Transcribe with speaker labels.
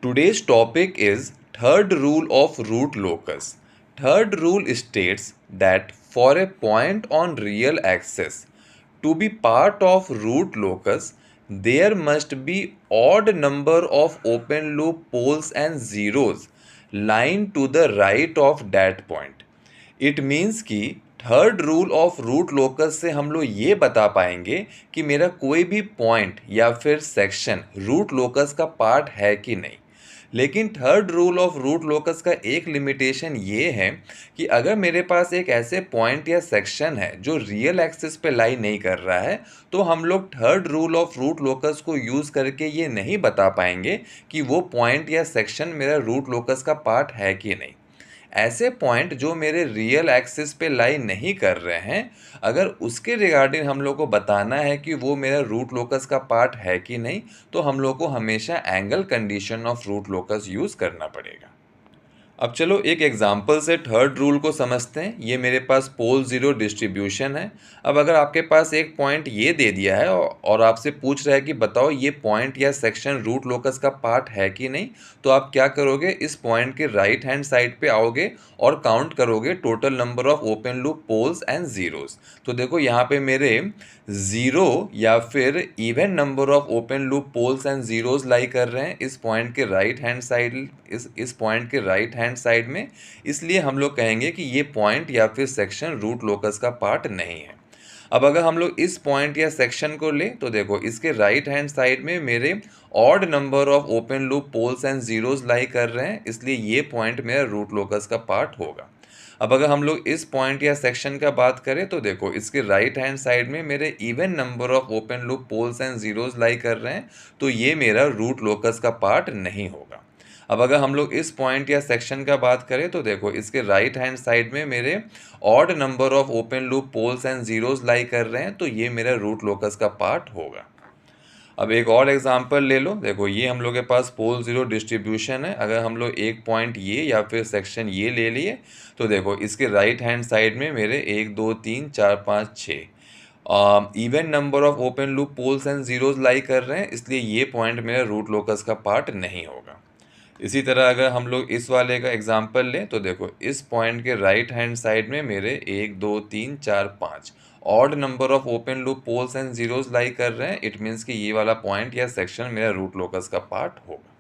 Speaker 1: Today's topic is third rule of root locus. Third rule states that for a point on real axis to be part of root locus, there must be odd number of open loop poles and zeros lying to the right of that point. It means कि third rule of root locus से हम लोग ये बता पाएंगे कि मेरा कोई भी पॉइंट या फिर सेक्शन रूट लोकस का पार्ट है कि नहीं। लेकिन third rule of root locus का एक लिमिटेशन ये है कि अगर मेरे पास एक ऐसे पॉइंट या सेक्शन है जो रियल एक्सिस पे लाई नहीं कर रहा है, तो हम लोग third rule of root locus को यूज़ करके ये नहीं बता पाएंगे कि वो पॉइंट या सेक्शन मेरा रूट लोकस का पार्ट है कि नहीं। ऐसे पॉइंट जो मेरे रियल एक्सिस पे लाई नहीं कर रहे हैं, अगर उसके रिगार्डिंग हम लोग को बताना है कि वो मेरा रूट लोकस का पार्ट है कि नहीं, तो हम लोग को हमेशा angle condition of root locus use करना पड़ेगा। अब चलो एक एग्जांपल से थर्ड रूल को समझते हैं। ये मेरे पास पोल ज़ीरो डिस्ट्रीब्यूशन है। अब अगर आपके पास एक पॉइंट ये दे दिया है और आपसे पूछ रहा है कि बताओ ये पॉइंट या सेक्शन रूट लोकस का पार्ट है कि नहीं, तो आप क्या करोगे, इस पॉइंट के राइट हैंड साइड पे आओगे और काउंट करोगे total number of open loop poles and zeros. तो देखो यहाँ पे मेरे ज़ीरो या फिर even number of open loop poles and zeros lie कर रहे हैं इस पॉइंट के राइट हैंड साइड इस पॉइंट के राइट हैंड साइड में। इसलिए हम लोग कहेंगे कि ये पॉइंट या फिर सेक्शन रूट लोकस का पार्ट नहीं है। अब अगर हम लोग इस पॉइंट या सेक्शन को लें, तो देखो इसके राइट हैंड साइड में मेरे odd number of open loop poles and zeros lie कर रहे हैं, इसलिए ये पॉइंट मेरा रूट लोकस का पार्ट होगा। अब अगर हम लोग इस पॉइंट या सेक्शन का बात करें, तो देखो इसके राइट हैंड साइड में मेरे even number of open loop poles and zeros lie कर रहे हैं, तो ये मेरा रूट लोकस का पार्ट नहीं होगा। अब अगर हम लोग इस पॉइंट या सेक्शन का बात करें, तो देखो इसके राइट हैंड साइड में मेरे odd number of open loop poles and zeros lie कर रहे हैं, तो ये मेरा रूट लोकस का पार्ट होगा। अब एक और एग्जांपल ले लो। देखो ये हम लोग के पास पोल ज़ीरो डिस्ट्रीब्यूशन है। अगर हम लोग एक पॉइंट ये या फिर सेक्शन ये ले लिए, तो देखो इसके राइट हैंड साइड में मेरे 1 2 3 4 5 6 even number of open loop poles and zeros lie कर रहे हैं, इसलिए ये पॉइंट मेरा रूट लोकस का पार्ट नहीं होगा। इसी तरह अगर हम लोग इस वाले का एग्जांपल लें, तो देखो इस पॉइंट के राइट हैंड साइड में मेरे 1 2 3 4 5 odd number of open loop poles and zeros lie कर रहे हैं। इट मीन्स कि ये वाला पॉइंट या सेक्शन मेरा रूट लोकस का पार्ट होगा।